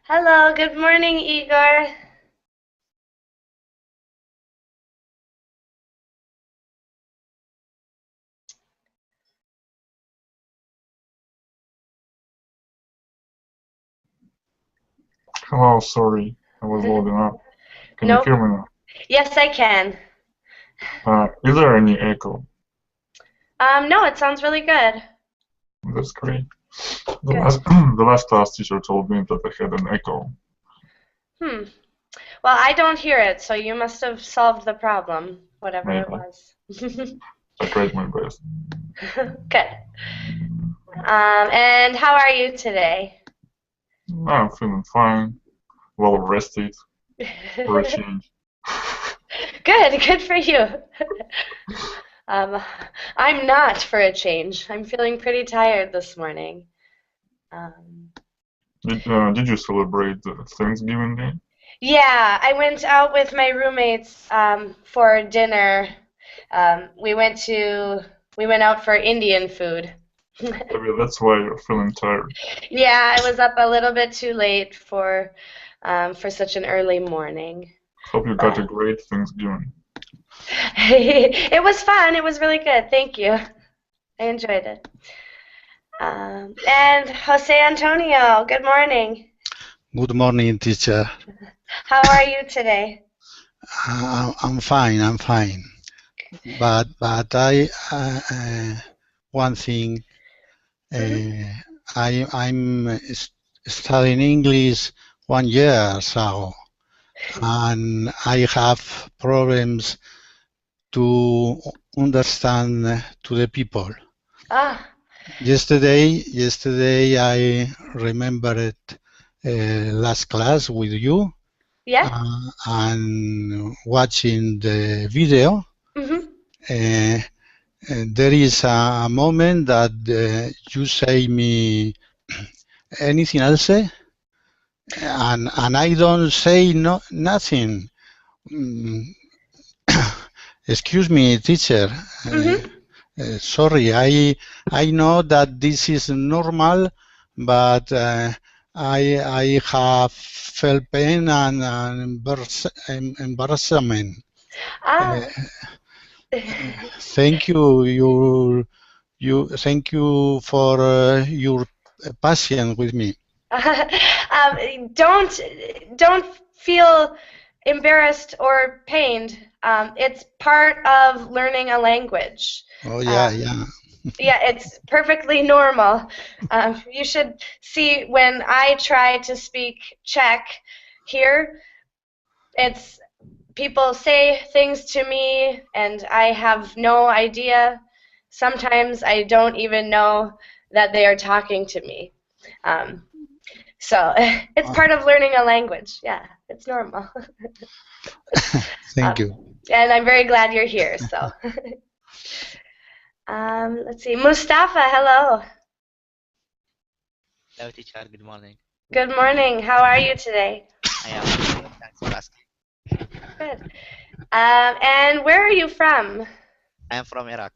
Hello, good morning, Igor. Hello, sorry, I was loading up. Can you Nope. hear me now? Yes, I can. Is there any echo? No, it sounds really good. That's great. The Good. last the last class teacher told me that I had an echo. Hmm. Well, I don't hear it, so you must have solved the problem, whatever it Maybe. was. I tried my best. Good. And how are you today? I'm feeling fine, well rested for a change. Good, good for you. Um, I'm not for a change. I'm feeling pretty tired this morning. Um, Did you celebrate the Thanksgiving Day? Yeah, I went out with my roommates for dinner. We went out for Indian food. Maybe that's why you're feeling tired. Yeah, I was up a little bit too late for such an early morning, Hope you got a but great Thanksgiving. it was fun. It was really good. Thank you. I enjoyed it. And Jose Antonio, good morning. Good morning, teacher. How are you today? I'm fine. I'm fine. But I one thing. Hmm. I'm studying English 1 year ago, and I have problems to understand to the people. Ah, Yesterday I remembered last class with you yeah. and watching the video. Hmm. Uh, there is a moment that you say me anything else, and I don't say nothing. Mm, Excuse me, teacher. Hmm. Sorry, I know that this is normal, but I have felt pain and embarrassment. Uh, Ah. Thank you, thank you for your patience with me. Don't feel embarrassed or pained. It's part of learning a language. Oh Um, yeah, yeah. yeah, it's perfectly normal. You should see when I try to speak Czech here, it's people say things to me and I have no idea. Sometimes I don't even know that they are talking to me. Um, so it's Uh, part of learning a language. Yeah, it's normal. Thank um, you. and I'm very glad you're here. So let's see. Mustafa, hello. Hello, teacher. Good morning. Good morning. How are you today? I am good. Thanks for asking. Good. And where are you from? I am from Iraq.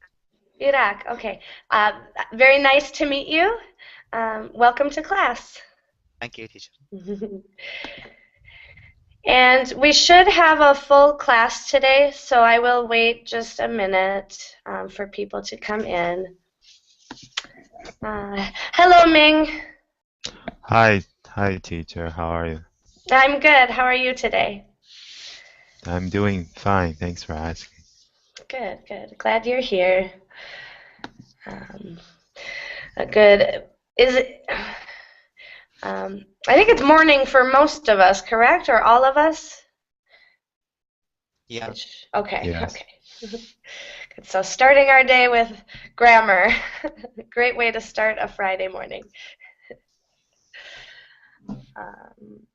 Iraq. Okay. Uh, Very nice to meet you. Welcome to class. Thank you, teacher. And we should have a full class today, so I will wait just a minute for people to come in. Hello, Ming. Hi, teacher. How are you? I'm good. How are you today? I'm doing fine. Thanks for asking. Good, good. Glad you're here. Um, Good. Is it? I think it's morning for most of us, correct? Or all of us? Yeah. Okay, Yes. okay. Good. So starting our day with grammar. Great way to start a Friday morning. Um,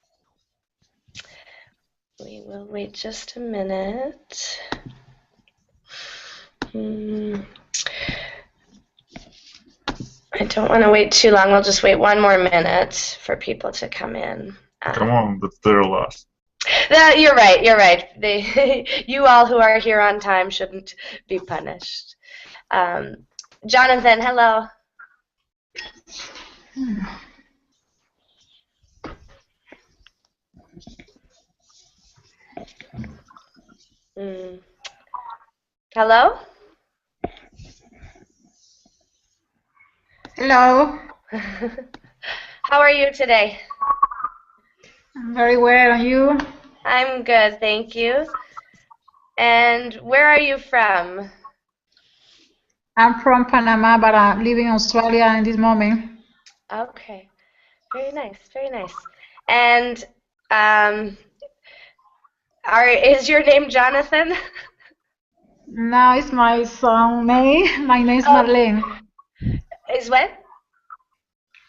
we will wait just a minute. Hmm. I don't want to wait too long. We'll just wait one more minute for people to come in. Come on, that's their last. You're right. You're right. You all who are here on time shouldn't be punished. Um, Jonathan, hello. Mm. Hello? Hello. How are you today? I'm very well. And you? I'm good, thank you. And where are you from? I'm from Panama, but I live in Australia in this moment. Okay, very nice, very nice. And um, is your name Jonathan? Now it's my son name. My name is Oh, Marlene. is what?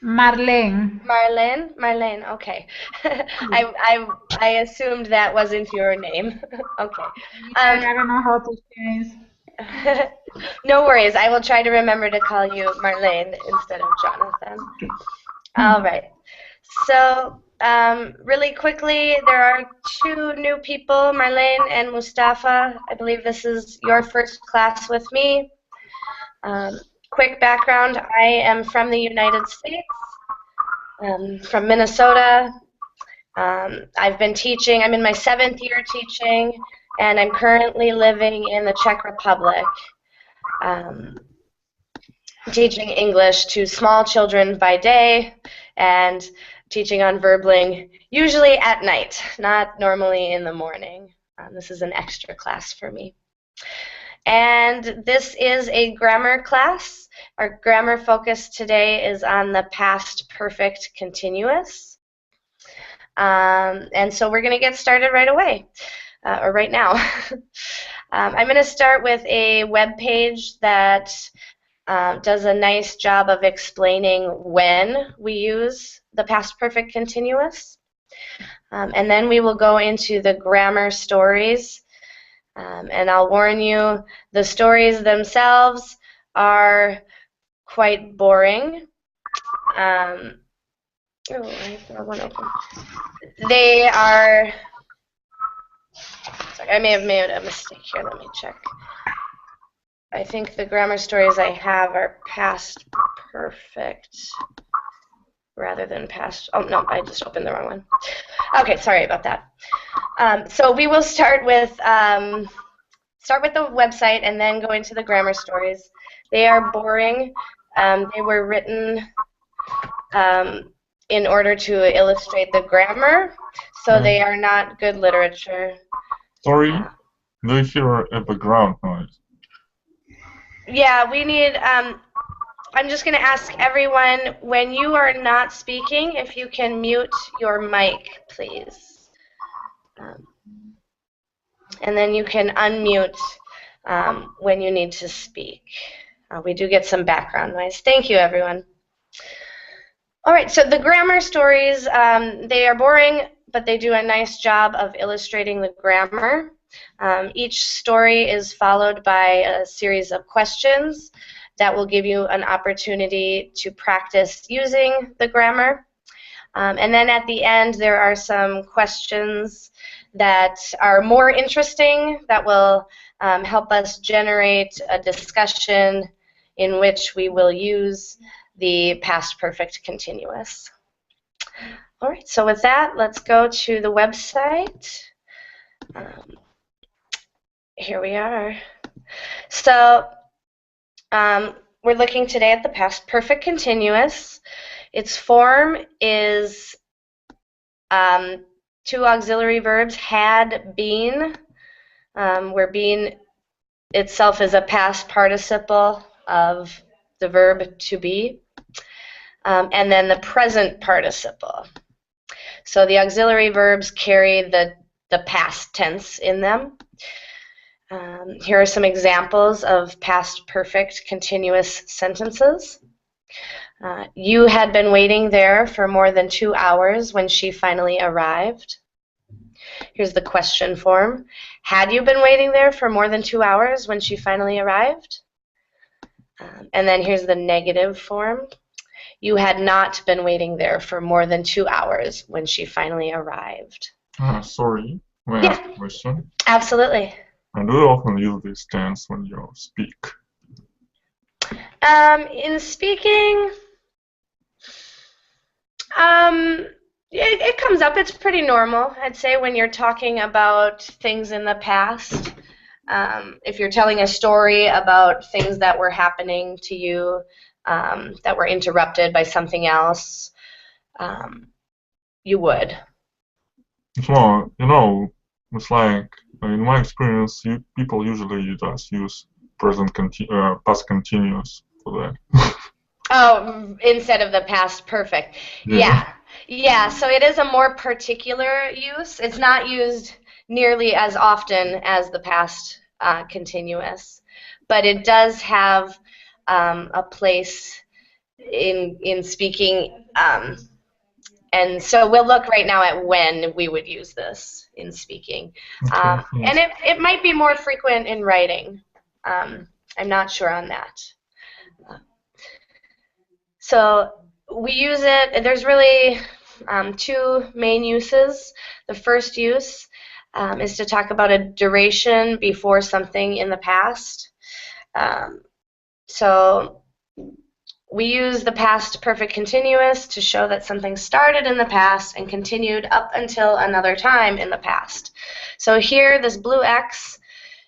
Marlene. Marlene? Marlene, okay. I assumed that wasn't your name. Okay. Yeah, I don't know how to change. No worries. I will try to remember to call you Marlene instead of Jonathan. All right. So, really quickly, there are two new people, Marlene and Mustafa. I believe this is your first class with me. Quick background, I am from the United States, from Minnesota. I've been teaching, I'm in my 7th year teaching, and I'm currently living in the Czech Republic, teaching English to small children by day and teaching on verbling usually at night, not normally in the morning. This is an extra class for me. And this is a grammar class. Our grammar focus today is on the past perfect continuous. And so we're going to get started right away, or right now. I'm going to start with a web page that does a nice job of explaining when we use the past perfect continuous. And then we will go into the grammar stories. And I'll warn you, the stories themselves are quite boring. Oh, I have one open. They are, sorry, I may have made a mistake here. Let me check. I think the grammar stories I have are past perfect rather than past. Oh, no, I just opened the wrong one. Okay, sorry about that. So we will start with the website and then go into the grammar stories. They are boring. They were written in order to illustrate the grammar, so they are not good literature. Sorry, do you hear a background noise? Yeah, we need, I'm just going to ask everyone, when you are not speaking, if you can mute your mic, please. And then you can unmute when you need to speak. We do get some background noise. Thank you, everyone. All right, so the grammar stories, they are boring, but they do a nice job of illustrating the grammar. Each story is followed by a series of questions that will give you an opportunity to practice using the grammar. And then at the end, there are some questions that are more interesting that will help us generate a discussion in which we will use the past perfect continuous. All right, so with that, let's go to the website. Here we are. So we're looking today at the past perfect continuous. Its form is two auxiliary verbs, had, been, where been itself is a past participle of the verb to be, and then the present participle. So the auxiliary verbs carry the past tense in them. Here are some examples of past perfect continuous sentences. You had been waiting there for more than 2 hours when she finally arrived. Here's the question form. Had you been waiting there for more than 2 hours when she finally arrived? And then here's the negative form. You had not been waiting there for more than 2 hours when she finally arrived. Sorry, may I ask a question? Absolutely. And do you often use this tense when you speak? In speaking, It comes up. It's pretty normal, I'd say, when you're talking about things in the past. If you're telling a story about things that were happening to you that were interrupted by something else, you would. Well, you know, it's like in my experience, people usually just use past continuous for that. Oh, instead of the past perfect. Yeah. Yeah, so it is a more particular use. It's not used nearly as often as the past continuous, but it does have a place in speaking. And so we'll look right now at when we would use this in speaking. Okay, And it might be more frequent in writing. I'm not sure on that. So we use it, there's really two main uses. The first use is to talk about a duration before something in the past. So we use the past perfect continuous to show that something started in the past and continued up until another time in the past. So here, this blue X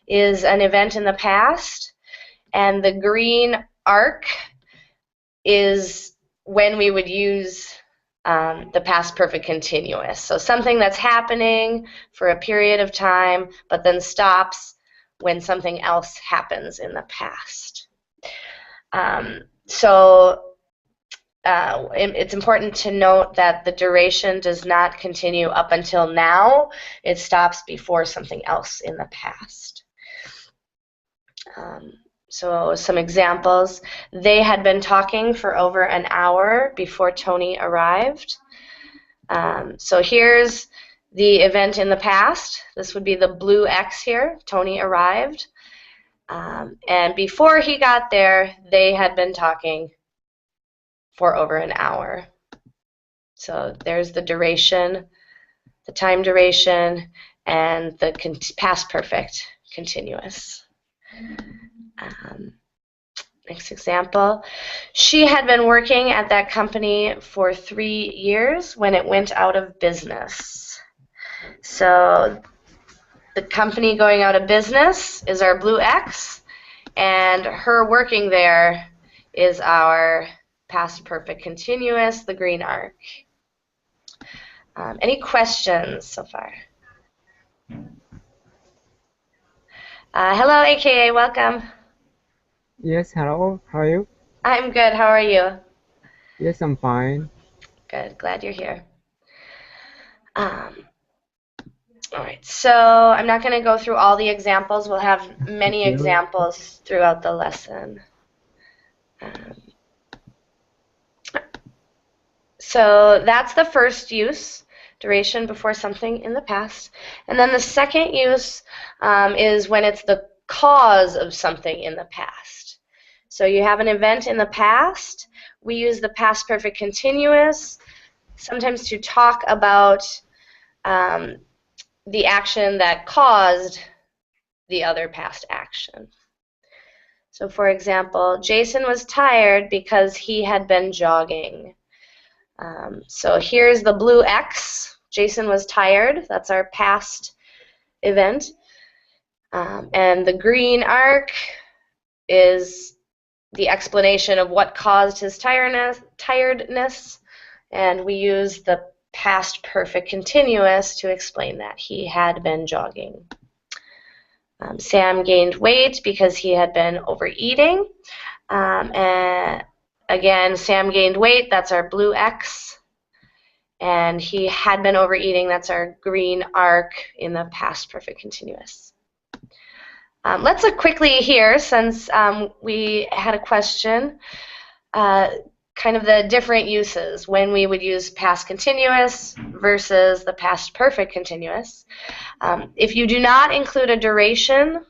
is an event in the past, and the green arc is when we would use the past perfect continuous. So something that's happening for a period of time, but then stops when something else happens in the past. It's important to note that the duration does not continue up until now. It stops before something else in the past. So some examples. They had been talking for over an hour before Tony arrived. So here's the event in the past. This would be the blue X here. Tony arrived. And before he got there, they had been talking for over an hour. So there's the duration, the time duration, and the past perfect continuous. Next example. She had been working at that company for 3 years when it went out of business. So the company going out of business is our blue X, and her working there is our past perfect continuous, the green arc. Any questions so far? Hello, AKA, welcome. Yes, hello. How are you? I'm good. How are you? Yes, I'm fine. Good. Glad you're here. All right. So I'm not going to go through all the examples. We'll have many examples throughout the lesson. So that's the first use, duration before something in the past. And then the second use is when it's the cause of something in the past. So you have an event in the past. We use the past perfect continuous sometimes to talk about the action that caused the other past action. So for example, Jason was tired because he had been jogging. So here's the blue X. Jason was tired. That's our past event. And the green arc is the explanation of what caused his tiredness, and we use the past perfect continuous to explain that he had been jogging. Sam gained weight because he had been overeating. And again, Sam gained weight, that's our blue X. And he had been overeating, that's our green arc in the past perfect continuous. Let's look quickly here, since we had a question, kind of the different uses when we would use past continuous versus the past perfect continuous. If you do not include a duration,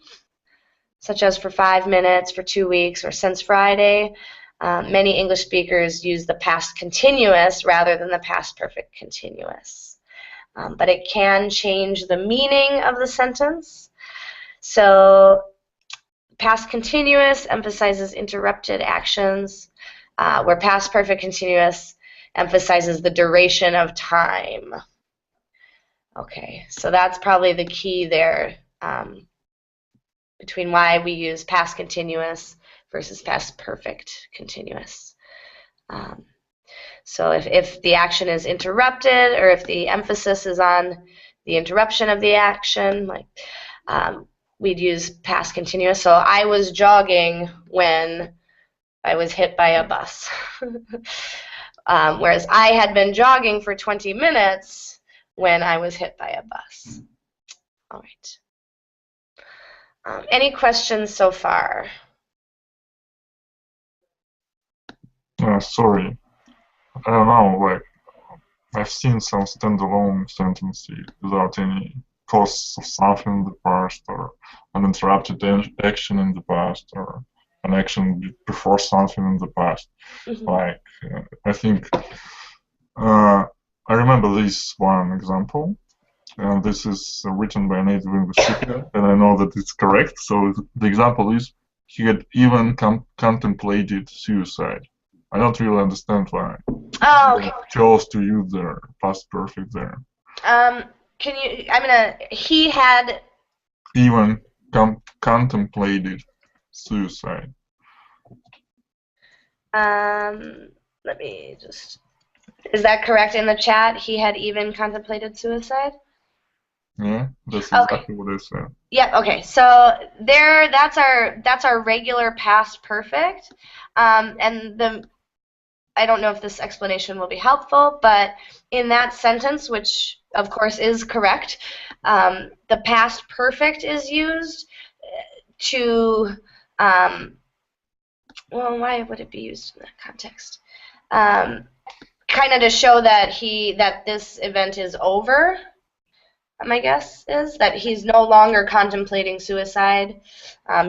such as for 5 minutes, for 2 weeks, or since Friday, many English speakers use the past continuous rather than the past perfect continuous. But it can change the meaning of the sentence. So past continuous emphasizes interrupted actions, where past perfect continuous emphasizes the duration of time. Okay, so that's probably the key there between why we use past continuous versus past perfect continuous. So if the action is interrupted, or if the emphasis is on the interruption of the action, like we'd use past continuous. So I was jogging when I was hit by a bus. Whereas I had been jogging for 20 minutes when I was hit by a bus. All right. Any questions so far? Sorry, I don't know, like, I've seen some standalone sentences without any cause of something in the past, or an interrupted action in the past, or an action before something in the past. Like, I think, I remember this one example, and this is written by a native English speaker, and I know that it's correct. So the example is, he had even contemplated suicide. I don't really understand why they chose to use their past perfect there. Can you, he had Even contemplated suicide. let me just, is that correct in the chat? He had even contemplated suicide? Yeah, that's exactly what I said. Yeah, okay. So there, that's our regular past perfect. And I don't know if this explanation will be helpful, but in that sentence, which of course is correct, the past perfect is used to, well, why would it be used in that context? Kind of to show that this event is over. My guess is that he's no longer contemplating suicide.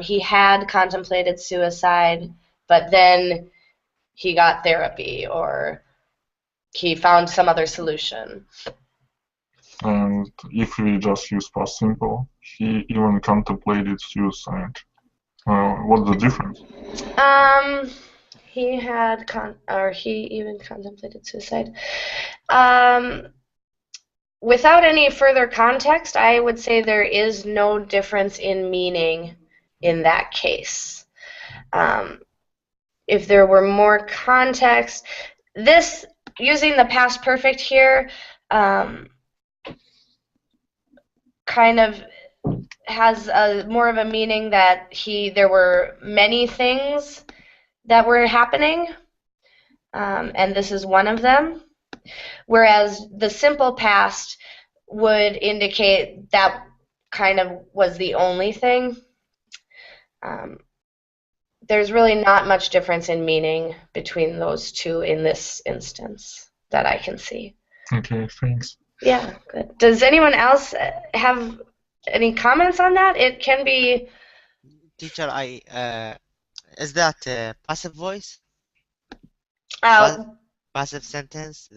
He had contemplated suicide, but then he got therapy, or he found some other solution. And if we just use past simple, he even contemplated suicide. What's the difference? He had he even contemplated suicide. Without any further context, I would say there is no difference in meaning in that case. If there were more context, this, using the past perfect here, kind of has more of a meaning that there were many things that were happening, and this is one of them. Whereas the simple past would indicate that kind of was the only thing. There's really not much difference in meaning between those two in this instance that I can see. Okay, thanks. Yeah, good. Does anyone else have any comments on that? It can be... Teacher, is that passive voice? Passive sentence?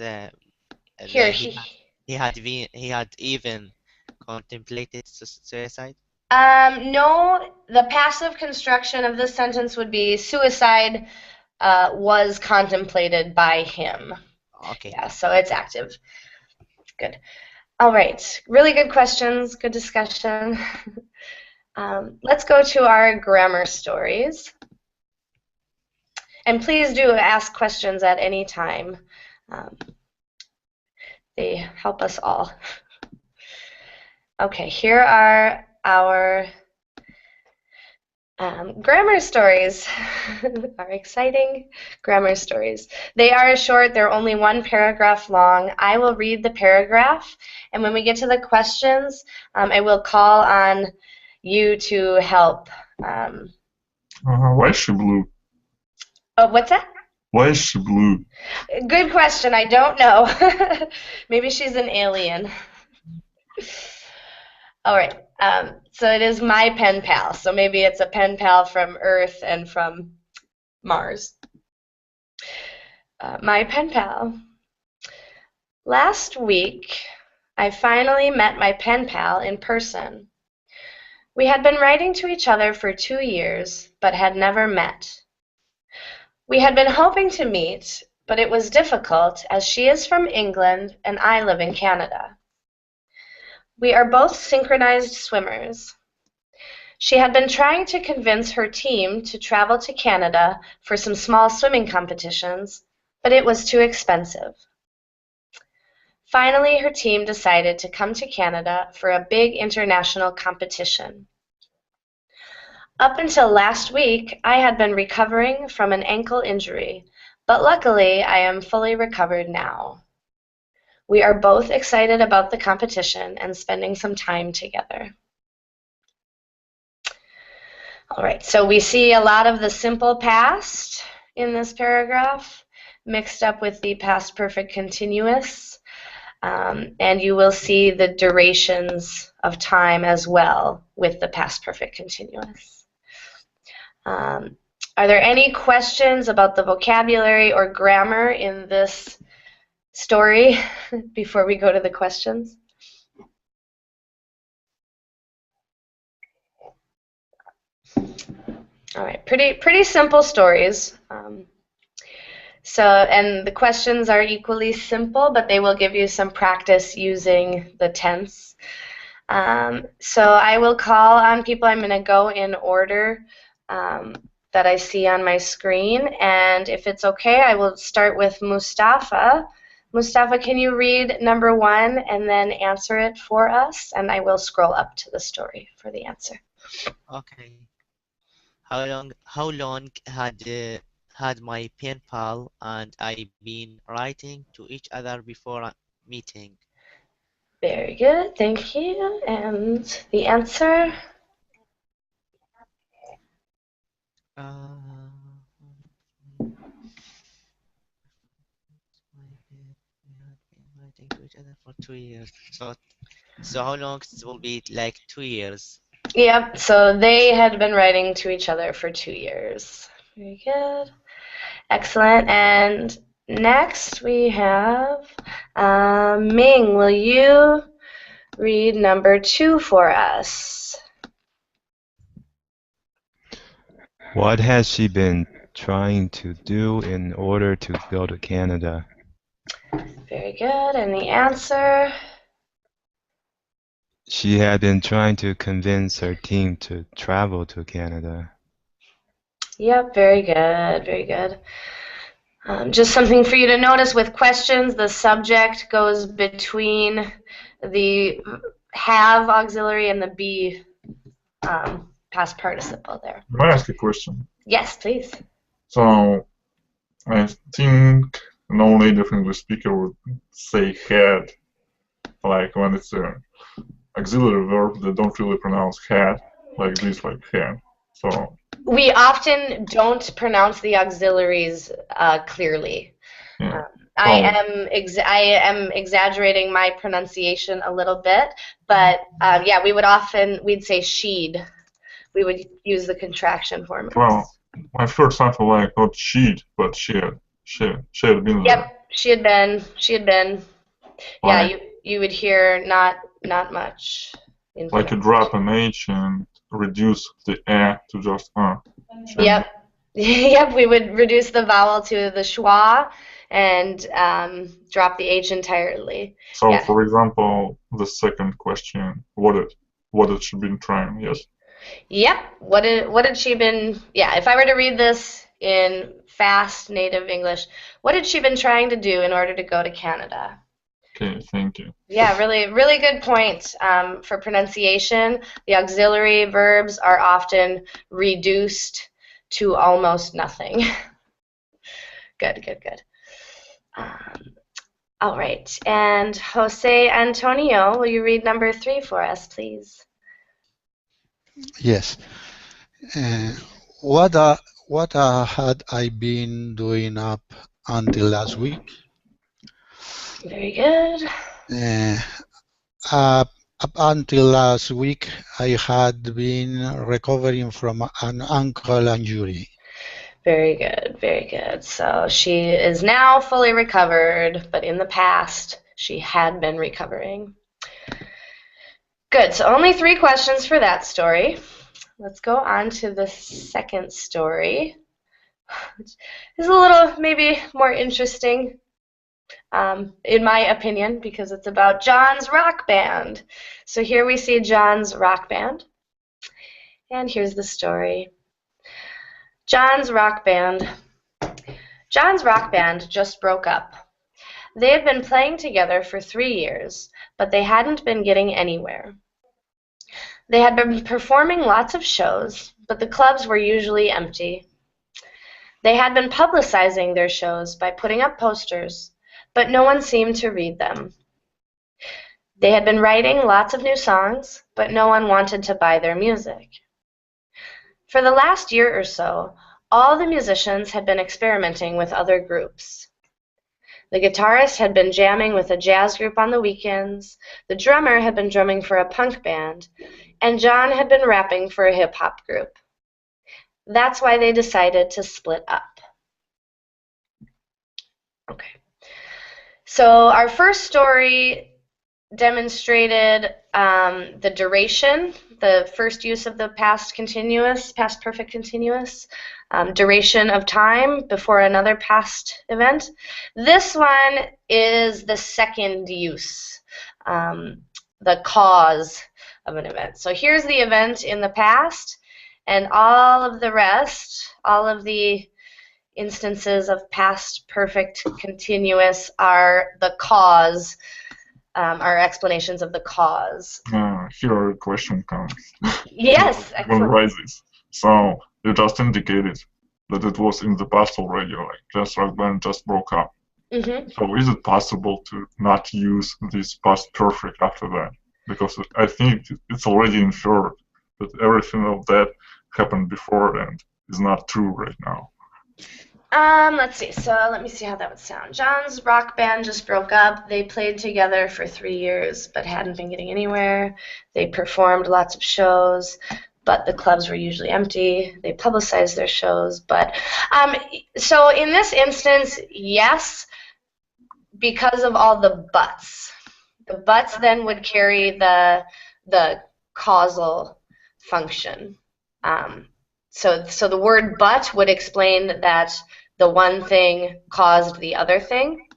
Here, he had even contemplated suicide? No, the passive construction of this sentence would be suicide was contemplated by him. Okay. Yeah, so it's active. Good. All right. Really good questions. Good discussion. Let's go to our grammar stories. And please do ask questions at any time. They help us all. Okay, here are our grammar stories. Our exciting grammar stories. They are short. They're only one paragraph long. I will read the paragraph, and when we get to the questions, I will call on you to help. Why is she blue? Oh, what's that? Why is she blue? Good question. I don't know. Maybe she's an alien. All right. So it is my pen pal. So maybe it's a pen pal from Earth and from Mars. My pen pal. Last week, I finally met my pen pal in person. We had been writing to each other for 2 years, but had never met. We had been hoping to meet, but it was difficult as she is from England and I live in Canada. We are both synchronized swimmers. She had been trying to convince her team to travel to Canada for some small swimming competitions, but it was too expensive. Finally, her team decided to come to Canada for a big international competition. Up until last week, I had been recovering from an ankle injury, but luckily I am fully recovered now. We are both excited about the competition and spending some time together. All right, so we see a lot of the simple past in this paragraph mixed up with the past perfect continuous, and you will see the durations of time as well with the past perfect continuous. Are there any questions about the vocabulary or grammar in this story before we go to the questions? All right, pretty simple stories. And the questions are equally simple, but they will give you some practice using the tense. So I will call on people. I'm going to go in order that I see on my screen, and if it's okay, I will start with Mustafa. Mustafa, can you read number 1 and then answer it for us? And I will scroll up to the story for the answer. Okay. How long had my pen pal and I been writing to each other before meeting? Very good, thank you. And the answer? Writing to each other for 2 years. So how long it will be? Like 2 years. Yep, so they had been writing to each other for 2 years. Very good. Excellent. And next we have Ming. Will you read number 2 for us? What has she been trying to do in order to go to Canada? Very good. And the answer? She had been trying to convince her team to travel to Canada. Yep, very good, very good. Just something for you to notice with questions, the subject goes between the have auxiliary and the be past participle there. May I ask a question? Yes, please. So, I think no native English speaker would say had, like when it's an auxiliary verb, they don't really pronounce had, like this, like had. So we often don't pronounce the auxiliaries clearly. yeah. I am exaggerating my pronunciation a little bit, but yeah, we'd say she'd. We would use the contraction form. Well, I've heard something like not she'd, but she had been there. Yep, she had been. Like, yeah, you would hear not much. Like you drop an H and reduce the A to just Yep. Yep, we would reduce the vowel to the schwa and drop the H entirely. So, yeah. For example, the second question, what had she been trying? Yes. Yep. What had she been? Yeah. If I were to read this in fast native English, what had she been trying to do in order to go to Canada? Okay. Thank you. Yeah. Really good point for pronunciation. The auxiliary verbs are often reduced to almost nothing. Good. All right. And Jose Antonio, will you read number 3 for us, please? Yes. What had I been doing up until last week? Very good. Up until last week, I had been recovering from an ankle injury. Very good. So she is now fully recovered, but in the past, she had been recovering. Good. So only 3 questions for that story. Let's go on to the second story. which is a little maybe more interesting, in my opinion, because it's about John's rock band. So here we see John's rock band, and here's the story. John's rock band. John's rock band just broke up. They had been playing together for 3 years, but they hadn't been getting anywhere. They had been performing lots of shows, but the clubs were usually empty. They had been publicizing their shows by putting up posters, but no one seemed to read them. They had been writing lots of new songs, but no one wanted to buy their music. For the last year or so, all the musicians had been experimenting with other groups. The guitarist had been jamming with a jazz group on the weekends, the drummer had been drumming for a punk band, and John had been rapping for a hip-hop group. That's why they decided to split up. Okay. So our first story demonstrated the duration, the first use of the past perfect continuous, duration of time before another past event. This one is the second use, the cause of an event. So here's the event in the past, and all of the rest, all of the instances of past perfect continuous are the cause, are explanations of the cause. Here a question comes. Yes, One excellent. rises. So you just indicated that it was in the past already, like Jazz Rock Band just broke up. Mm-hmm. So is it possible to not use this past perfect after that? Because I think it's already inferred that everything of that happened before and is not true right now. Let's see. So let me see how that would sound. John's rock band just broke up. They played together for 3 years, but hadn't been getting anywhere. They performed lots of shows, but the clubs were usually empty. They publicized their shows, but so in this instance, yes, because of all the buts. The buts then would carry the causal function. So the word but would explain that the one thing caused the other thing.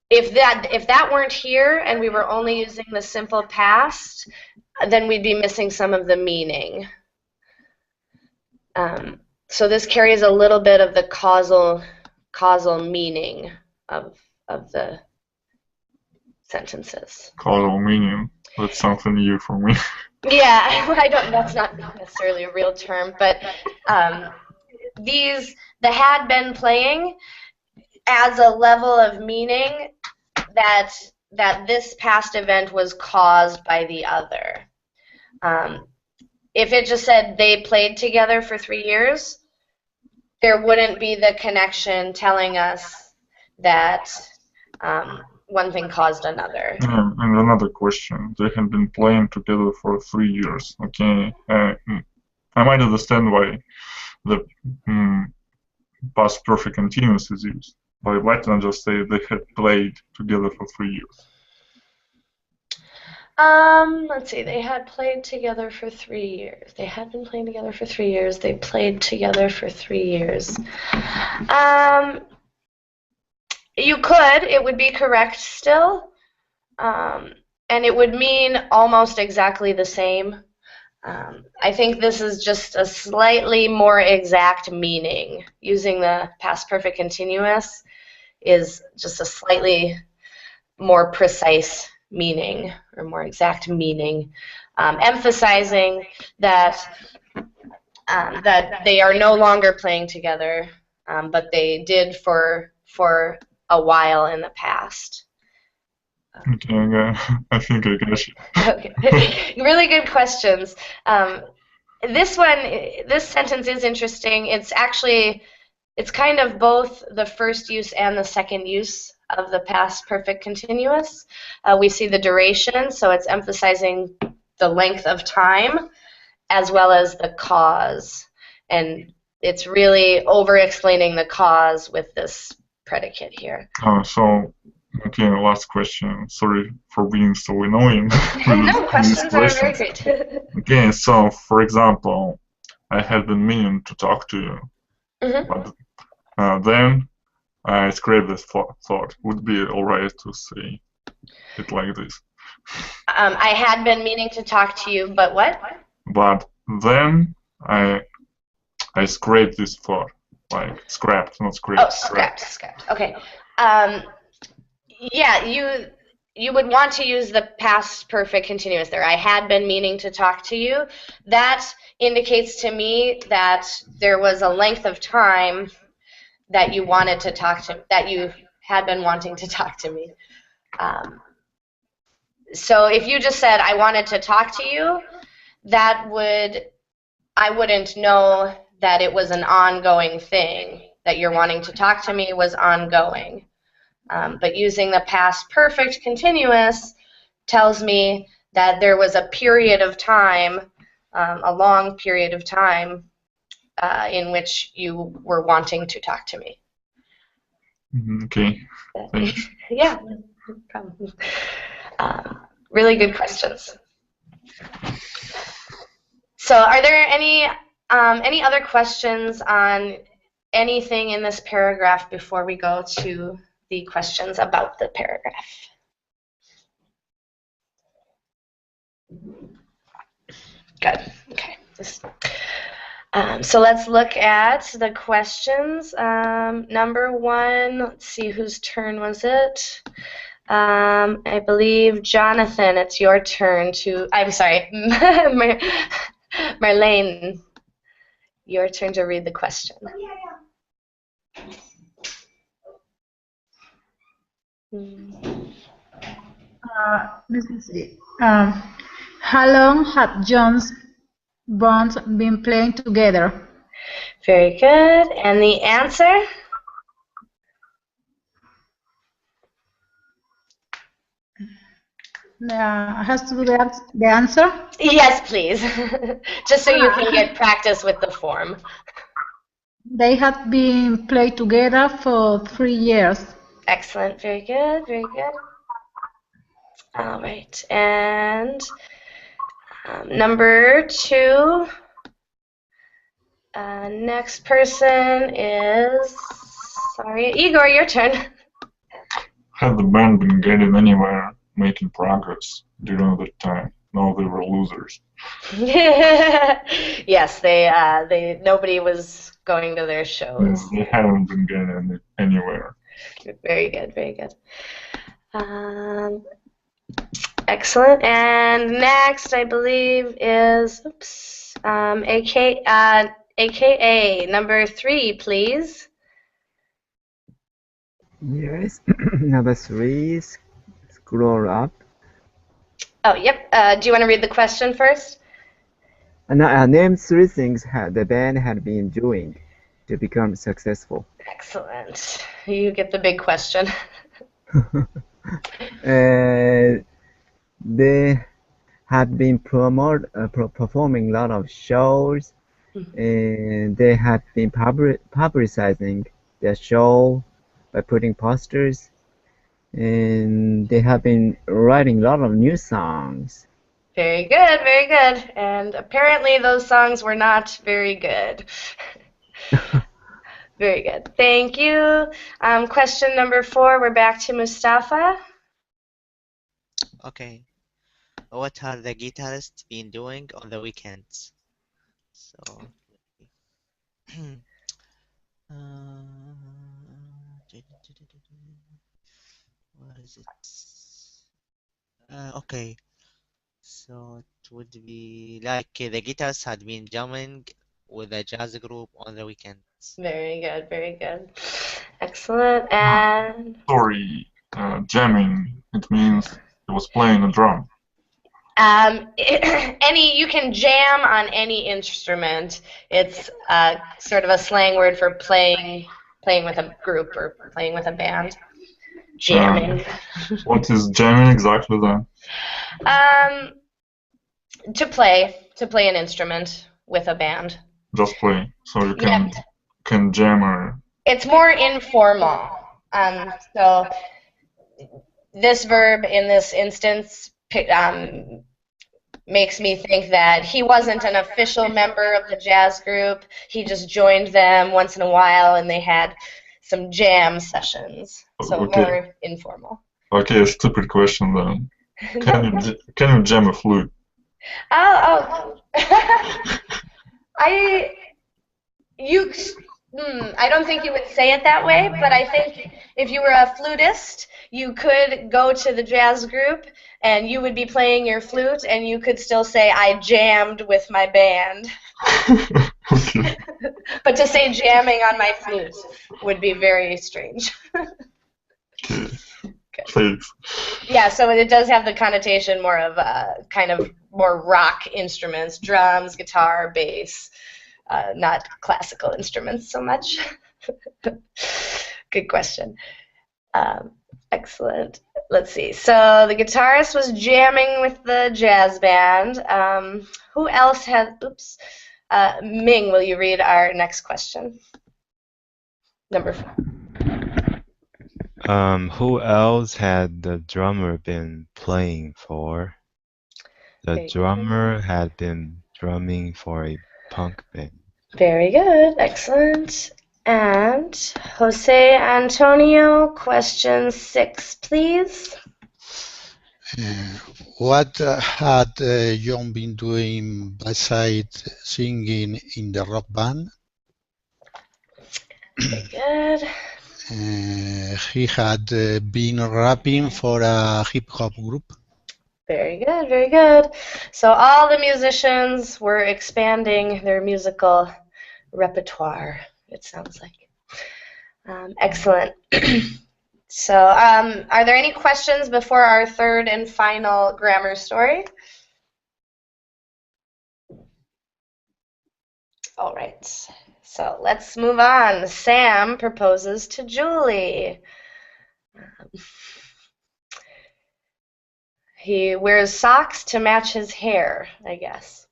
If that weren't here and we were only using the simple past, then we'd be missing some of the meaning. So this carries a little bit of the causal meaning of the sentences. Causal meaning. That's something new for me. Yeah, that's not necessarily a real term, but the had been playing adds a level of meaning that this past event was caused by the other. If it just said they played together for 3 years, there wouldn't be the connection telling us that one thing caused another. And another question. They had been playing together for 3 years. Okay. I might understand why the past perfect continuous is used. But why not just say they had played together for 3 years? Let's see. They had played together for 3 years. They had been playing together for 3 years. They played together for 3 years. You could. It would be correct still. And it would mean almost exactly the same. I think this is just a slightly more exact meaning. Using the past perfect continuous is just a slightly more precise meaning, or more exact meaning, emphasizing that they are no longer playing together, but they did for a while in the past. Okay, I think I got you. Okay. Really good questions. This sentence is interesting. It's kind of both the first use and the second use of the past perfect continuous. We see the duration, so it's emphasizing the length of time as well as the cause. And it's really over-explaining the cause with this predicate here. Okay, last question. Sorry for being so annoying. No, questions are very great. Okay, so for example, I had been meaning to talk to you, Mhm. But then I scrape this thought. Would be alright to say it like this. I had been meaning to talk to you, but what? But then I scrape this thought, like scrapped, not scraped. Oh, scrapped. Okay. Yeah, you would want to use the past perfect continuous there. I had been meaning to talk to you. That indicates to me that there was a length of time that you wanted to talk to, that you had been wanting to talk to me. So if you just said, I wanted to talk to you, I wouldn't know that it was an ongoing thing, that you're wanting to talk to me was ongoing. But using the past perfect continuous tells me that there was a period of time, a long period of time, in which you were wanting to talk to me. Okay, thanks. Yeah, no problem. Really good questions. So are there any other questions on anything in this paragraph before we go to the questions about the paragraph? Good. Okay. So let's look at the questions. Number one, let's see, whose turn was it? I believe, Jonathan, it's your turn to, I'm sorry, Marlene, your turn to read the question. Let me see. How long had John's bonds been playing together? Very good. And the answer? Has to do the answer? Yes, please. Just so you can get practice with the form. They had been played together for 3 years. Excellent. Very good. Very good. All right. And number two. Next person is, sorry, Igor, your turn. Had the band been getting anywhere, making progress during that time? No, they were losers. Yes, nobody was going to their shows. They hadn't been getting anywhere. Very good, very good. Excellent. And next, I believe, is AKA number 3, please. Yes. Number 3, scroll up. Oh, yep. Do you want to read the question first? Name 3 things the band had been doing to become successful. Excellent. You get the big question. They had been performing a lot of shows, and they had been publicizing their show by putting posters, and they have been writing a lot of new songs. Very good, very good. And apparently those songs were not very good. Very good. Thank you. Question number 4, we're back to Mustafa. Okay. What have the guitarists been doing on the weekends? So, what is it? Okay. So it would be like the guitarists had been jamming with a jazz group on the weekends. Very good, very good. Excellent. And Sorry, jamming, it means he was playing a drum. you can jam on any instrument. It's sort of a slang word for playing with a group or playing with a band. Jamming. What is jamming exactly then? To play an instrument with a band. Just play, so you can jam or. It's more informal. So this verb in this instance makes me think that he wasn't an official member of the jazz group. He just joined them once in a while, and they had some jam sessions. So Okay. more informal. Okay, a stupid question then. Can you jam a flute? Oh. I don't think you would say it that way, but I think if you were a flutist, you could go to the jazz group and you would be playing your flute and you could still say, I jammed with my band. Okay. But to say jamming on my flute would be very strange. Okay. Thanks. Yeah, so it does have the connotation more of kind of more rock instruments, drums, guitar, bass. Not classical instruments so much. Good question. Excellent. Let's see. So the guitarist was jamming with the jazz band. Who else has, oops. Ming, will you read our next question? Number 4. Who else had the drummer been playing for? The drummer had been drumming for a punk band. Very good. Excellent. And Jose Antonio, question 6, please. What had John been doing besides singing in the rock band? Very good. He had been rapping for a hip-hop group. Very good, very good. So all the musicians were expanding their musical repertoire, it sounds like. Excellent. So are there any questions before our third and final grammar story? All right, so let's move on. Sam proposes to Julie. He wears socks to match his hair, I guess.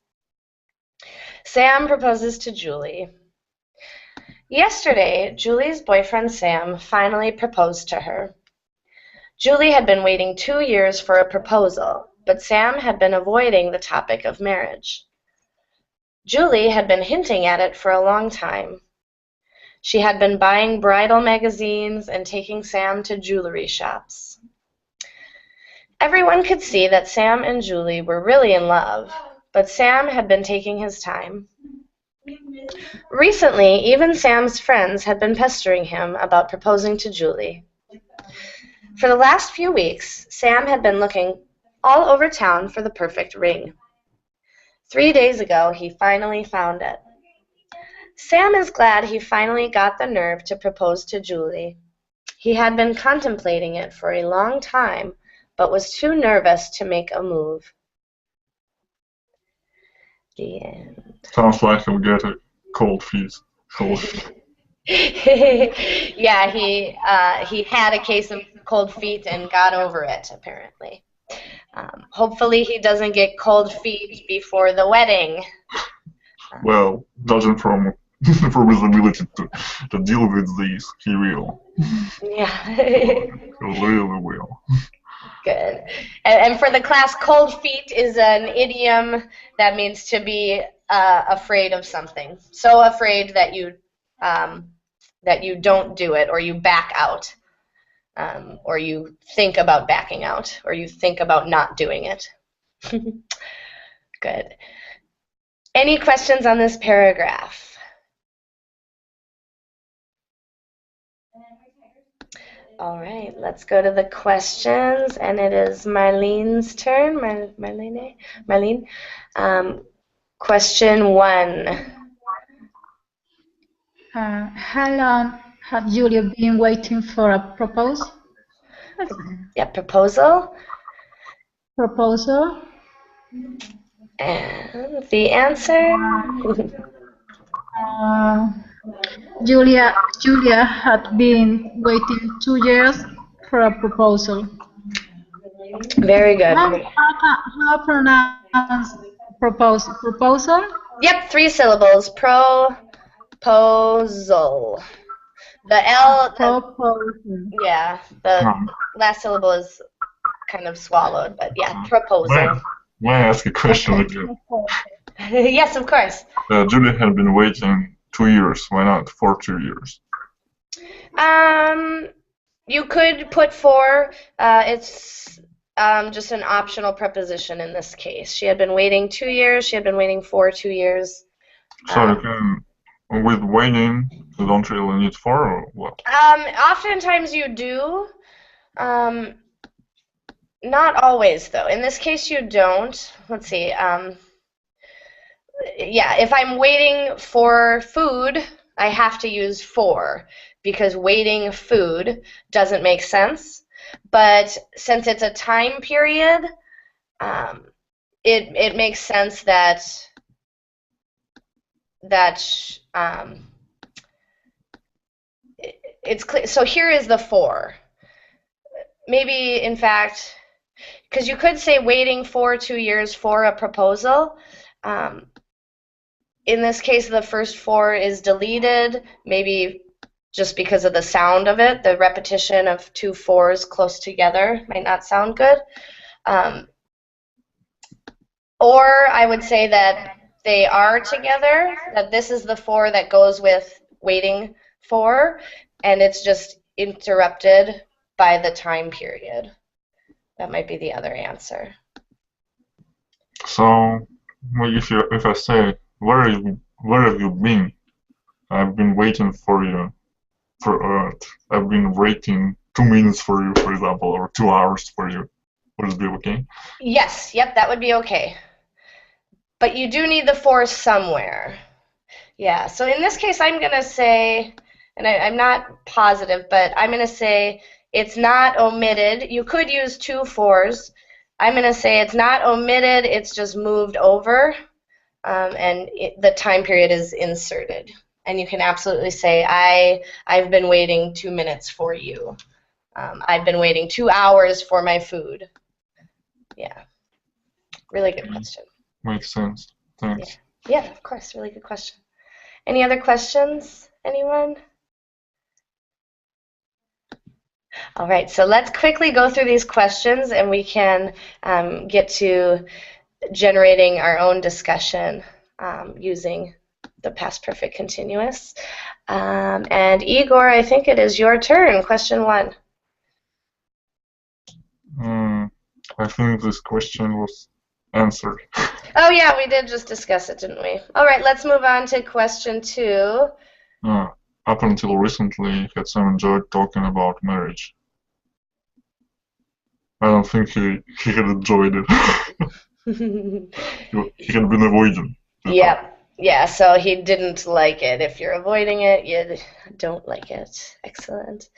Sam proposes to Julie. Yesterday, Julie's boyfriend Sam finally proposed to her. Julie had been waiting 2 years for a proposal, but Sam had been avoiding the topic of marriage. Julie had been hinting at it for a long time. She had been buying bridal magazines and taking Sam to jewelry shops. Everyone could see that Sam and Julie were really in love, but Sam had been taking his time. Recently, even Sam's friends had been pestering him about proposing to Julie. For the last few weeks, Sam had been looking all over town for the perfect ring. 3 days ago, he finally found it. Sam is glad he finally got the nerve to propose to Julie. He had been contemplating it for a long time, but was too nervous to make a move. The end. Sounds like he'll get a cold feet. Yeah, he had a case of cold feet and got over it, apparently. Hopefully he doesn't get cold feet before the wedding. Well, judging from his ability to deal with this, he will. Yeah. He really will. Good. And for the class, cold feet is an idiom that means to be afraid of something. So afraid that you don't do it, or you back out, or you think about backing out, or you think about not doing it. Good. Any questions on this paragraph? All right, let's go to the questions, and it is Marlene's turn. Marlene. Question 1. How long had Julia been waiting for a proposal? Yeah, proposal. Proposal. And the answer? Julia had been waiting 2 years for a proposal. Very good. How pronounce proposal? Yep, 3 syllables. Proposal. The L. Proposal. Yeah, the last syllable is kind of swallowed, but yeah, proposal. May I ask a question Okay. again? Yes, of course. Julie had been waiting 2 years. Why not for 2 years? You could put for. It's just an optional preposition in this case. She had been waiting 2 years. She had been waiting for 2 years. So you can, with waiting, you don't really need for or what? Oftentimes you do. Not always, though. In this case, you don't. Let's see. Yeah, if I'm waiting for food, I have to use for because waiting food doesn't make sense. But since it's a time period, it makes sense that it's clear. So here is the for. Maybe, in fact, because you could say waiting for 2 years for a proposal. In this case, the first for is deleted, maybe just because of the sound of it. The repetition of 2 fours close together might not sound good. Or I would say that they are together, that this is the for that goes with waiting for, and it's just interrupted by the time period. That might be the other answer. So, if I say, where have you been? I've been waiting for you. I've been waiting 2 minutes for you, for example, or 2 hours for you. Would it be okay? Yes, yep, that would be okay. But you do need the for somewhere. Yeah, so in this case, I'm going to say, and I'm not positive, but I'm going to say it's not omitted. You could use 2 fors. I'm going to say it's not omitted, it's just moved over, and the time period is inserted. And you can absolutely say, I've been waiting 2 minutes for you. I've been waiting 2 hours for my food. Yeah, really good question. Makes sense. Thanks. Yeah, of course, really good question. Any other questions, anyone? All right, so let's quickly go through these questions and we can get to generating our own discussion using the past perfect continuous. And Igor, I think it is your turn. Question 1. I think this question was answered. Oh yeah, we did just discuss it, didn't we? All right, let's move on to question 2. Up until recently, had some enjoyed talking about marriage. I don't think he had enjoyed it. He had been avoiding. Yeah, so he didn't like it. If you're avoiding it, you don't like it. Excellent.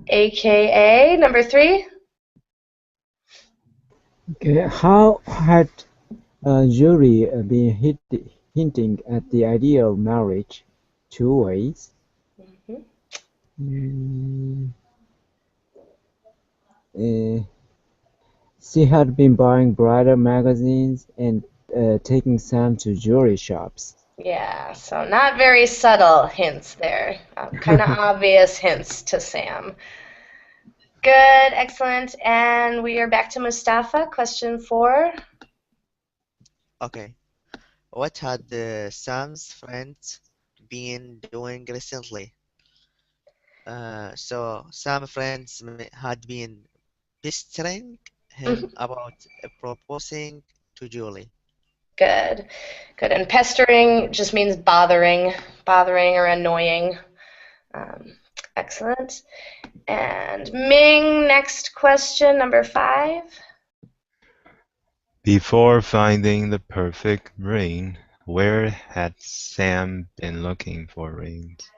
AKA number 3. Okay, how had Julie been hinting at the idea of marriage? 2 ways. She had been buying bridal magazines and taking Sam to jewelry shops. Yeah, so not very subtle hints there. Kind of obvious hints to Sam. Good, excellent. And we are back to Mustafa. Question 4. Okay. What had Sam's friends been doing recently? So some friends had been pestering him about proposing to Julie. Good. And pestering just means bothering or annoying. Excellent. And Ming, next question, number 5. Before finding the perfect ring, where had Sam been looking for rings?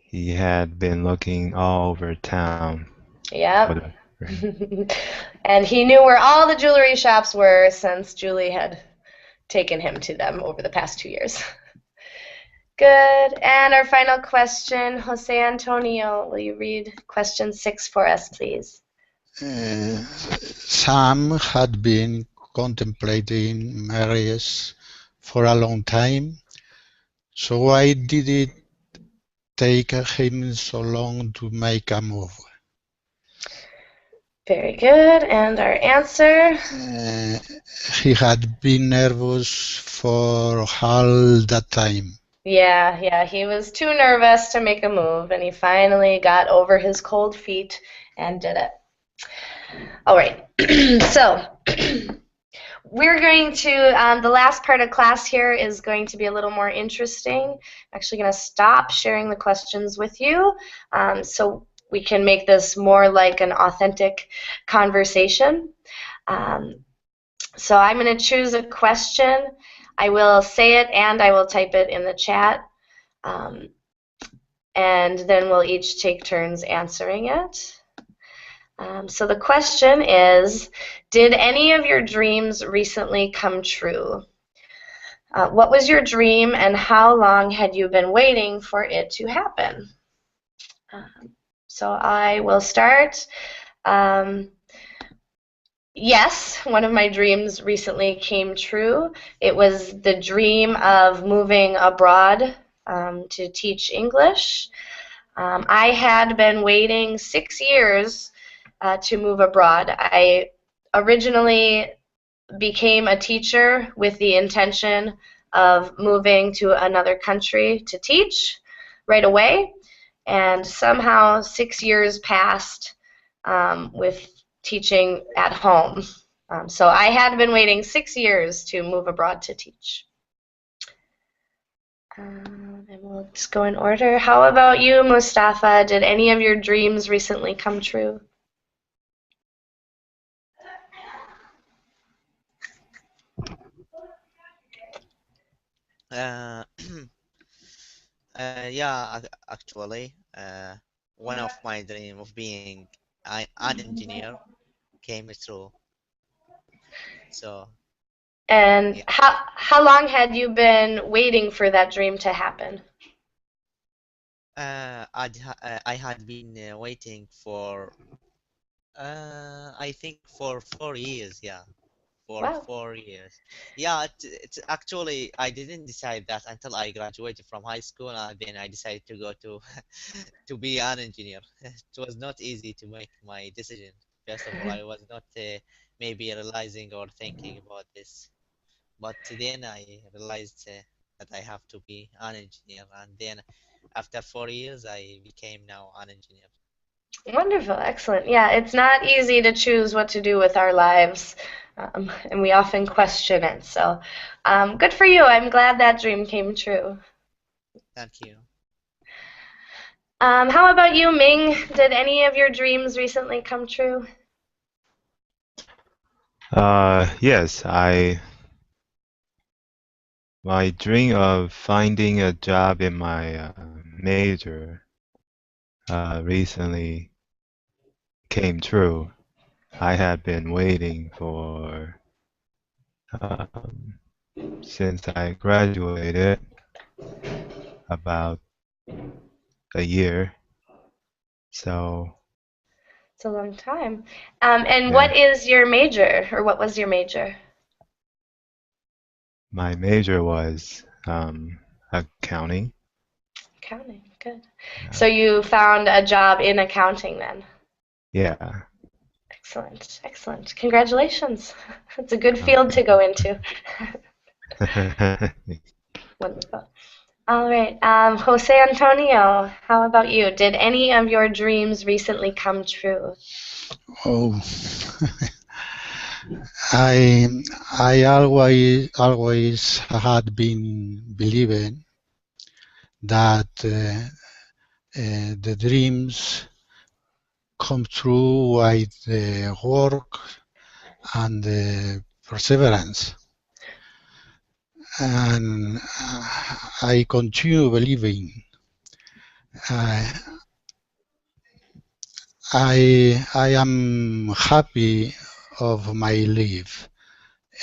He had been looking all over town. Yep. And he knew where all the jewelry shops were since Julie had taken him to them over the past 2 years. Good. And our final question, Jose Antonio, will you read question 6 for us, please? Sam had been contemplating marriage for a long time, so why did it take him so long to make a move? Very good. And our answer? He had been nervous for all that time. Yeah, he was too nervous to make a move, and he finally got over his cold feet and did it. All right, so we're going to, the last part of class here is going to be a little more interesting. I'm actually going to stop sharing the questions with you so we can make this more like an authentic conversation. So I'm going to choose a question. I will say it and I will type it in the chat. And then we'll each take turns answering it. So the question is, did any of your dreams recently come true? What was your dream and how long had you been waiting for it to happen? So I will start. Yes, one of my dreams recently came true. It was the dream of moving abroad to teach English. I had been waiting 6 years to move abroad. I originally became a teacher with the intention of moving to another country to teach right away, and somehow 6 years passed with teaching at home. So I had been waiting 6 years to move abroad to teach. And we'll just go in order. How about you, Mustafa? Did any of your dreams recently come true? Yeah, actually, one of my dream of being an engineer came true. So, And yeah. how long had you been waiting for that dream to happen? I had been waiting for I think for 4 years. Yeah, for Wow. 4 years. Yeah, it's actually I didn't decide that until I graduated from high school, and then I decided to go to to be an engineer. It was not easy to make my decision. First of all, I was not maybe realizing or thinking about this, but then I realized that I have to be an engineer, and then after 4 years, I became now an engineer. Wonderful, excellent. Yeah, it's not easy to choose what to do with our lives, and we often question it. So, good for you. I'm glad that dream came true. Thank you. How about you, Ming? Did any of your dreams recently come true? Yes, my dream of finding a job in my major recently came true. I had been waiting for since I graduated about a year. So It's a long time. And yeah, what is your major, or what was your major? my major was accounting. Accounting, good. Yeah. So you found a job in accounting then? Yeah. Excellent, excellent. Congratulations. It's a good field to go into. Wonderful. All right, Jose Antonio, how about you? Did any of your dreams recently come true? Oh, I always had been believing that the dreams come true with the work and the perseverance. And I continue believing. I am happy of my life.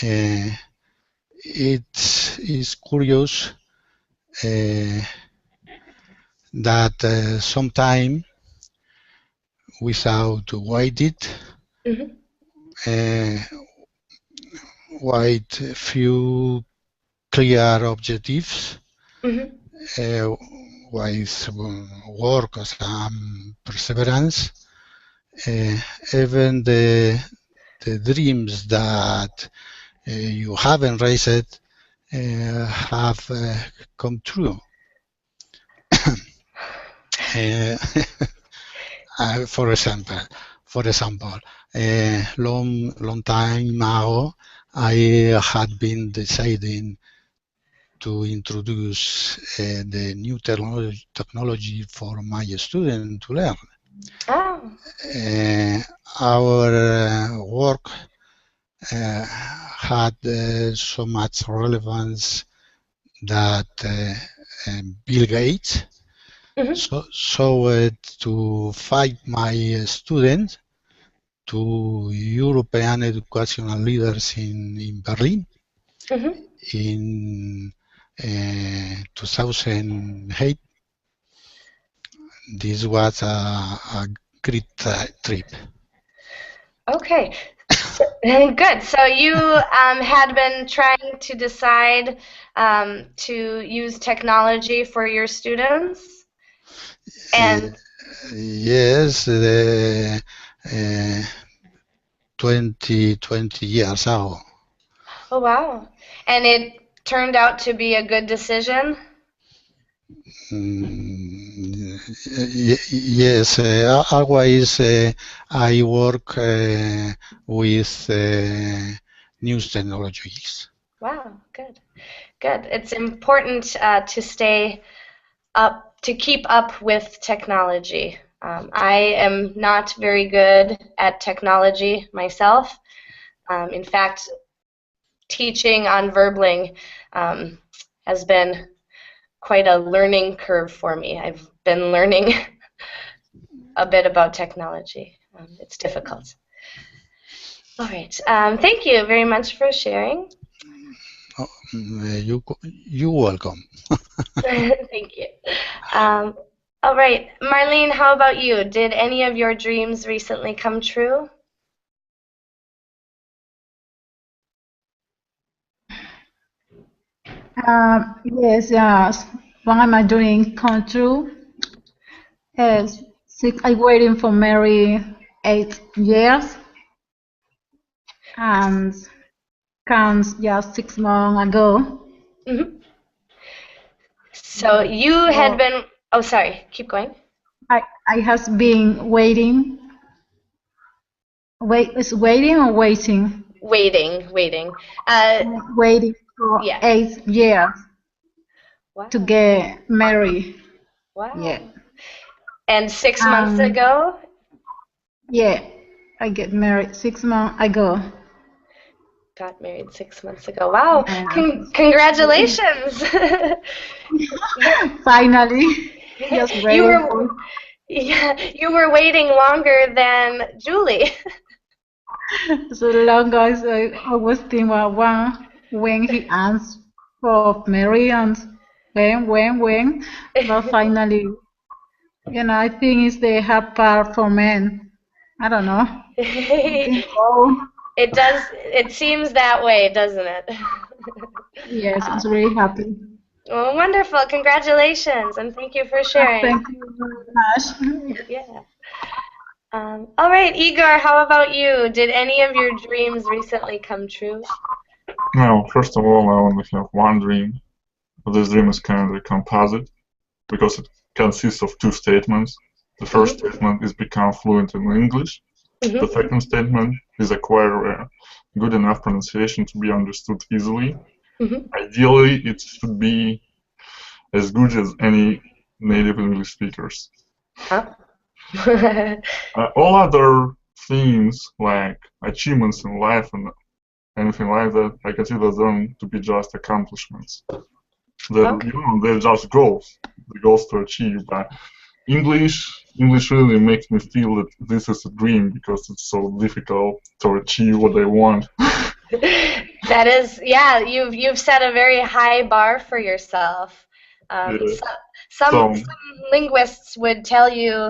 It is curious that sometime without waiting, with few clear objectives, with work and perseverance, even the dreams that you haven't raised have come true. For example, long time ago, I had been deciding to introduce the new technology for my students to learn. Oh. Our work had so much relevance that Bill Gates so to fight my students to European educational leaders in Berlin in 2008. This was a great trip. Okay, good. So you had been trying to decide to use technology for your students? And yes, 20 years ago. Oh, wow. And it turned out to be a good decision? Yes, always I work with new technologies. Wow, good. Good. It's important to stay up, to keep up with technology. I am not very good at technology myself. In fact, teaching on Verbling has been quite a learning curve for me. I've been learning a bit about technology. It's difficult. All right. Thank you very much for sharing. You're welcome. Thank you. All right. Marlene, how about you? Did any of your dreams recently come true? Yes. One of my dreams come true. Yes, I'm waiting for Mary 8 years, and comes just 6 months ago. So you had been. Oh, sorry. Keep going. I has been waiting. Is waiting or waiting? Waiting. Waiting for 8 years to get married. Wow. Yeah. And 6 months ago? Yeah, I get married 6 months ago. Got married 6 months ago. Wow. Congratulations. Finally. Just you were waiting longer than Julie. So long as I was thinking when he asked for Mary and when. But finally, I think it's the hard part for men. I don't know. It does. It seems that way, doesn't it? Yes, I'm really happy. Well, wonderful. Congratulations, and thank you for sharing. Thank you very much. Yeah. All right, Igor, how about you? Did any of your dreams recently come true? No, first of all, I only have one dream. This dream is kind of composite because it consists of two statements. The first statement is become fluent in English. The second statement is acquire a good enough pronunciation to be understood easily. Ideally, it should be as good as any native English speakers. All other things like achievements in life and anything like that, I consider them to be just accomplishments. They're just goals. The goals to achieve. But English really makes me feel that this is a dream because it's so difficult to achieve what I want. That is, yeah. You've set a very high bar for yourself. Some linguists would tell you.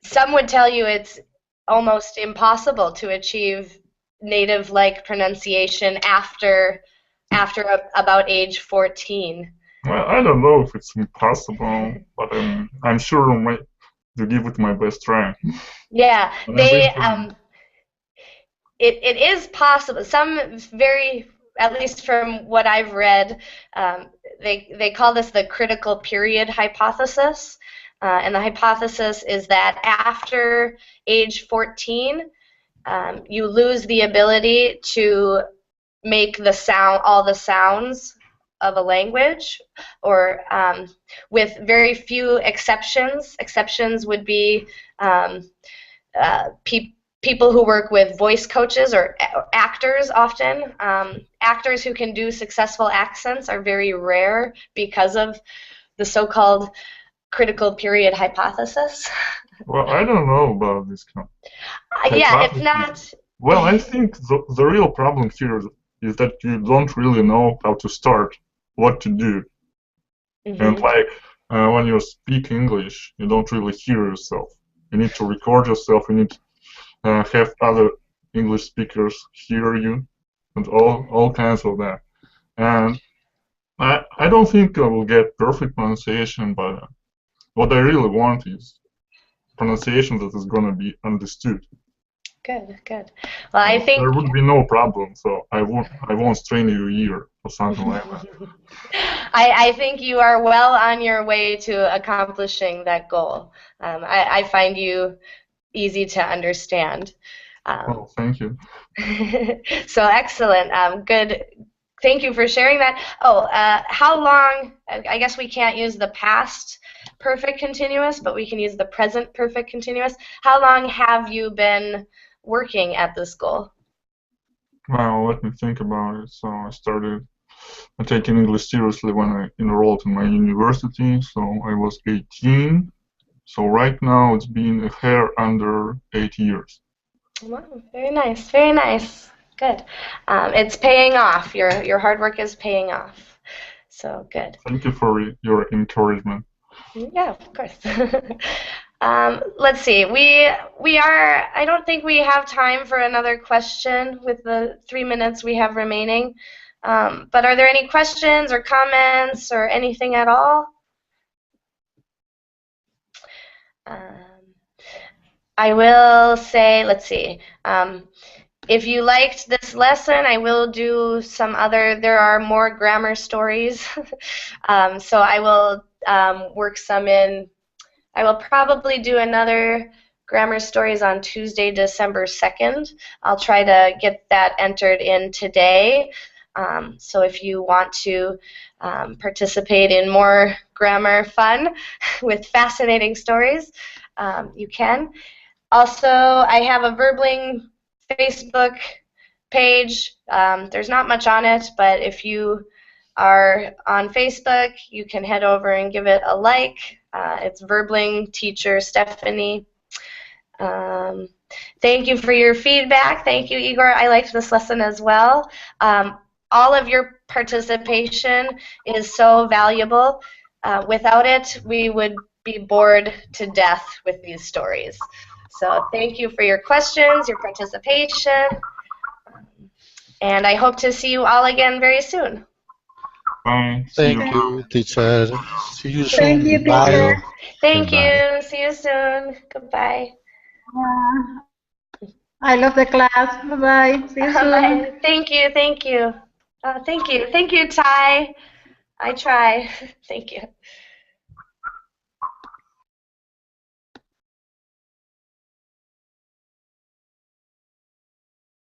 Some would tell you it's almost impossible to achieve native-like pronunciation after about age 14. Well, I don't know if it's impossible, but I'm sure to give it my best try. Yeah, And they it is possible. Some very, at least from what I've read, they call this the critical period hypothesis. And the hypothesis is that after age 14, you lose the ability to make all the sounds of a language, or with very few exceptions. Exceptions would be people who work with voice coaches or actors often. Actors who can do successful accents are very rare because of the so-called critical period hypothesis. Well, I don't know about this kind of Yeah, it's not. Well, I think the real problem here is that you don't really know how to start, what to do. And like when you speak English, you don't really hear yourself. You need to record yourself. You need to have other English speakers hear you, and all kinds of that. And I don't think I will get perfect pronunciation, but what I really want is pronunciation that is going to be understood. Good, good. Well, I think there would be no problem, so I won't strain your ear or something like that. I think you are well on your way to accomplishing that goal. I find you easy to understand. Oh, thank you. So excellent. Good. Thank you for sharing that. Oh, how long? I guess we can't use the past perfect continuous, but we can use the present perfect continuous. How long have you been working at this goal? Well, let me think about it. So I started taking English seriously when I enrolled in my university. So I was 18. So right now it's been a hair under 8 years. Wow, very nice, very nice. Good. It's paying off. Your hard work is paying off. So good. Thank you for your encouragement. Yeah, of course. Let's see. I don't think we have time for another question with the 3 minutes we have remaining. But are there any questions or comments or anything at all? I will say, let's see. If you liked this lesson, I will do some other, there are more grammar stories. So I will work some in. I will probably do another grammar stories on Tuesday, December 2nd. I'll try to get that entered in today. So if you want to participate in more grammar fun with fascinating stories, you can. Also, I have a Verbling Facebook page. There's not much on it, but if you are on Facebook, you can head over and give it a like. It's Verbling Teacher Stephanie. Thank you for your feedback. Thank you, Igor. I liked this lesson as well. All of your participation is so valuable. Without it, we would be bored to death with these stories. So thank you for your questions, your participation, and I hope to see you all again very soon. Bye. Thank you, teacher. See you soon. Thank you, teacher. Bye. Thank Goodbye. you. See you soon. Goodbye. I love the class. Bye-bye. See you soon. Thank you. Thank you. Thank you. Thank you, Ty. I try. Thank you.